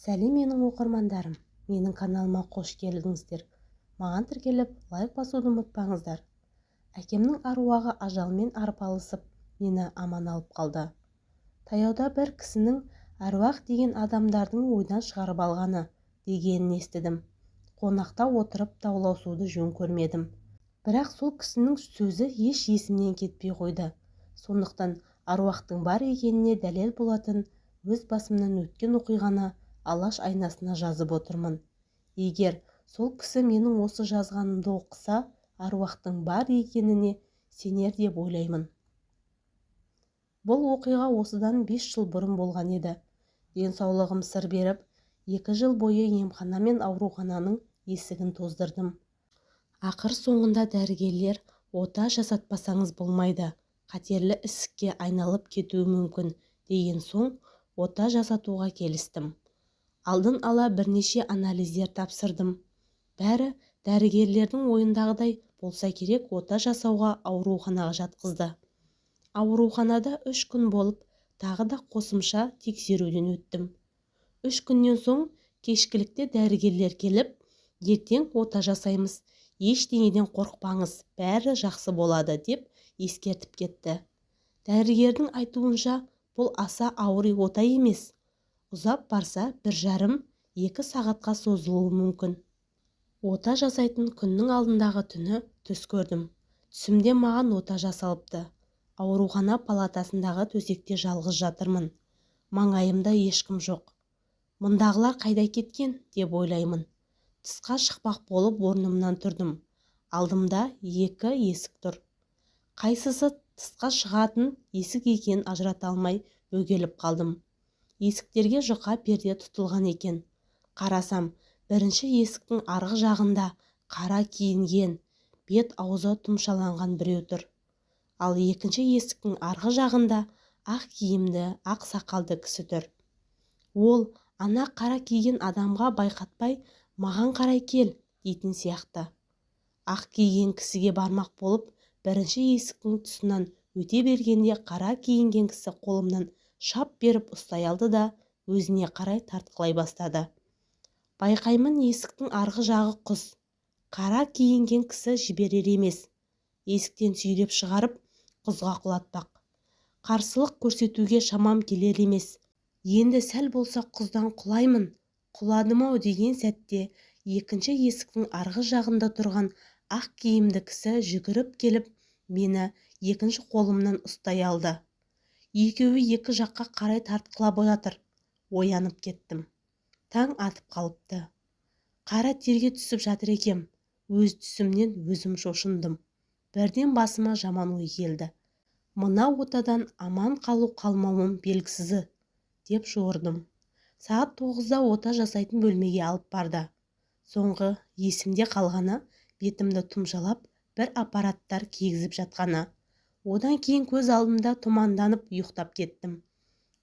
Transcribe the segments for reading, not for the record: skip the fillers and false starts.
Сәлем менің оқырмандарым, менің каналыма қош келдіңіздер. Маған тіркеліп, лайк басуды ұмытпаңыздар. Әкемнің аруағы ажалмен арпалысып, мені аман алып қалды. Таяуда бір кісінің әруақ деген адамдардың ойдан шығарып алғаны дегенін естідім. Қонақта отырып дауласуды жөн көрмедім. Бірақ сол кісінің сөзі еш есімнен кетпей қойды. Сондықтан аруақтың бар екеніне дәлел болатын өз басымнан өткен оқиғаны алаш айнасына жазып отырмын. Егер сол кісі менің осы жазғанымды оқыса, аруақтың бар екеніне сенер деп ойлаймын. Бұл оқиға осыдан 5 жыл бұрын болған еді. Денсаулығым сыр беріп, 2 жыл бойы емхана мен аурухананың есігін тоздырдым. Ақыр соңында дәрігерлер ота жасатпасаңыз болмайды, қатерлі ісікке айналып кетуі мүмкін деген соң ота жасатуға келістім. Алдын ала бірнеше анализдер тапсырдым. Бәрі дәрігерлердің ойындағыдай болса керек, ота жасауға ауруханаға жатқызды. Ауруханада 3 күн болып, тағы да қосымша тексеруден өттім. 3 күннен соң кешкілікте дәрігерлер келіп, ертең ота жасаймыз, ештеңеден қорықпаңыз, бәрі жақсы болады деп ескертіп кетті. Дәрігердің айтуынша, бұл аса ауыр ота емес. Ұзап барса 1,5-2 сағатқа созылуы мүмкін. Ота жасайтын күннің алдындағы түні түс көрдім. Түсімде маған ота жасалыпты. Аурухана палатасындағы төсекте жалғыз жатырмын. Маңайымда ешкім жоқ. Мұндағылар қайда кеткен деп ойлаймын. Тысқа шықпақ болып орнымнан тұрдым. Алдымда 2 есік тұр. Қайсысы тысқа шығатын есік екенін ажырата алмай бөгеліп қалдым. Есіктерге жұқа перде тұтылған екен. Қарасам, бірінші есіктің арғы жағында қара киінген, бет-аузы тұмшаланған біреу тұр. Ал екінші есіктің арғы жағында ақ киімді, ақ сақалды кісі тұр. Ол ана қара киген адамға байқатпай, маған қарай кел дейтін сияқты. Ақ киген кісіге бармақ болып, бірінші есіктің тұсынан өте бергенде қара киінген кісі қолымнан шап беріп ұстай алды да өзіне қарай тартқылай бастады. Байқаймын, есіктің арғы жағы құз. Қара киінген кісі жіберер емес. Есіктен сүйреп шығарып, құзға құлатпақ. Қарсылық көрсетуге шамам келер емес. Енді сәл болса құздан құлаймын. Құладым-ау деген сәтте, екінші есіктің арғы жағында тұрған ақ киімді кісі жүгіріп келіп, мені екінші қолымнан ұстай алды. Екеуі екі жаққа қарай тартқылап жатыр. Оянып кеттім. Таң атып қалыпты. Қара терге түсіп жатыр екем. Өз түсімнен өзім шошындым. Бірден басыма жаман ой келді. Мына отадан аман қалу қалмауым белгісізі деп жордым. Сағат 9-да ота жасайтын бөлмеге алып барды. Соңғы есімде қалғаны бетімді тұмшалап бір аппараттар кигізіп жатқаны. Одан кейін көз алдымда тұманданып ұйықтап кеттім.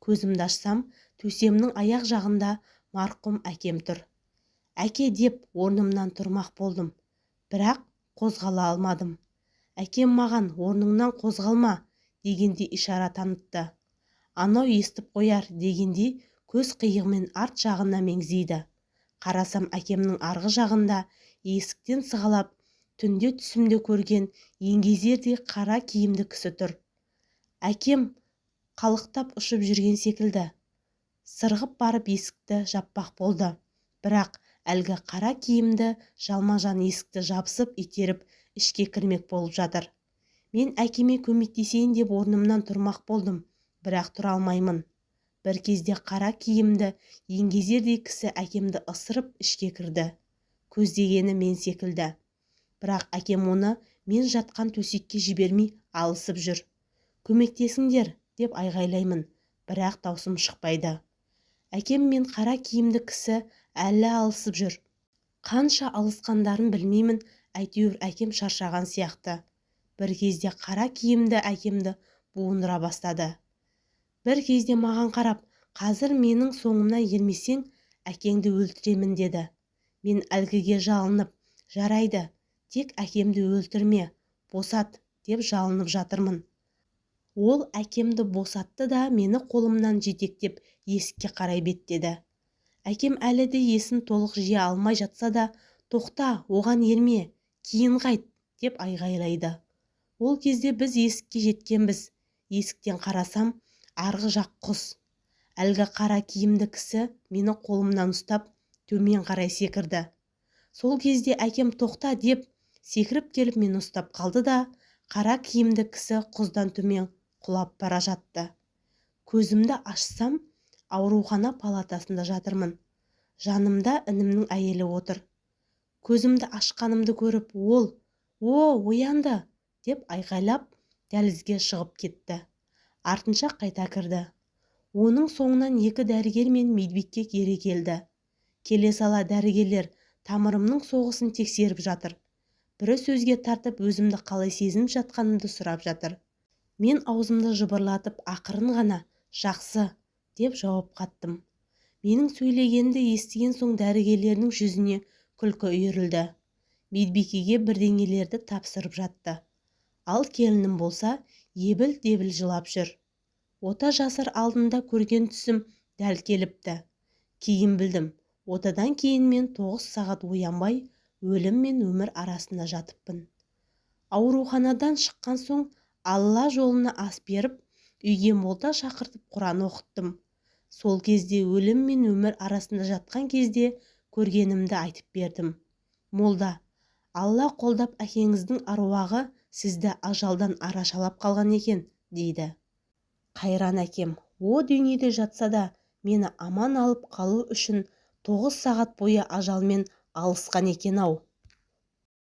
Көзімді ашсам, төсемнің аяқ жағында марқұм әкем тұр. Әке деп орнымнан тұрмақ болдым. Бірақ қозғала алмадым. Әкем маған орныңнан қозғалма дегенде ишара танытты. Анау естіп қояр дегенде көз қиығымен арт жағына меңзейді. Қарасам, әкемнің арғы жағында есіктен сығалап, түнде түсімде көрген еңгезердей қара киімді кісі тұр. Әкем қалықтап ұшып жүрген секілді. Сырғып барып есікті жаппақ болды. Бірақ әлгі қара киімді жалма-жан есікті жабысып итеріп ішке кірмек болып жатыр. Мен әкеме көмектесейін деп орнымнан тұрмақ болдым. Бірақ тұра алмаймын. Бір кезде қара киімді еңгезердей кісі әкемді ысырып ішке кірді. Көздегені мен секілді. Бірақ әкем оны мен жатқан төсекке жібермей алысып жүр. Көмектесіңдер деп айғайлаймын, бірақ даусым шықпайды. Әкем мен қара киімді кісі әлі алысып жүр. Қанша алысқандарын білмеймін, әйтеуір әкем шаршаған сияқты. Бір кезде қара киімді әкемді буындыра бастады. Бір кезде маған қарап, қазір менің соңымнан ермесең, әкеңді өлтіремін деді. Мен әлгіге жалынып, жарайды, тек әкемді өлтірме, босат деп жалынып жатырмын. Ол әкемді босатты да мені қолымнан жетектеп есікке қарай беттеді. Әкем әлі де есін толық жия алмай жатса да, тоқта, оған ерме, кейін қайт, деп айғайлайды. Ол кезде біз есікке жеткенбіз. Есіктен қарасам, арғы жақ құс. Әлгі қара киімді кісі мені қолымнан ұстап, төмен қарай секірді. Сол кезде әкем тоқта деп секіріп келіп мені ұстап қалды да, қара киімді кісі құздан төмен құлап бара жатты. Көзімді ашсам, аурухана палатасында жатырмын. Жанымда інімнің әйелі отыр. Көзімді ашқанымды көріп, ол, оянды, деп айқайлап, дәлізге шығып кетті. Артынша қайта кірді. Оның соңынан 2 дәрігер мен медбике кері келді. Келе сала дәрігерлер тамырымның соғысын тексеріп жатыр. Бірі сөзге тартып, өзімді қалай сезініп жатқанымды сұрап жатыр. Мен аузымды жыбырлатып, ақырын ғана, жақсы, деп жауап қаттым. Менің сөйлегенді естіген соң дәрігерлердің жүзіне күлкі үйірілді. Медбикеге бірдеңелерді тапсырып жатты. Ал келінім болса, ебіл-дебіл жылап жүр. Ота жасар алдында көрген түсім дәл келіпті. Кейін білдім, отадан кейін мен 9 сағат оянбай, өлім мен өмір арасында жатыппын. Ауруханадан шыққан соң Алла жолына ас беріп, үйге молда шақыртып Құран оқыттым. Сол кезде өлім мен өмір арасында жатқан кезде көргенімді айтып бердім. Молда, Алла қолдап әкеңіздің аруағы сізді ажалдан арашалап қалған екен, дейді. Қайран әкем, о дүниеде жатса да, мені аман алып қалу үшін 9 сағат бойы ажалмен алысқан екен ау.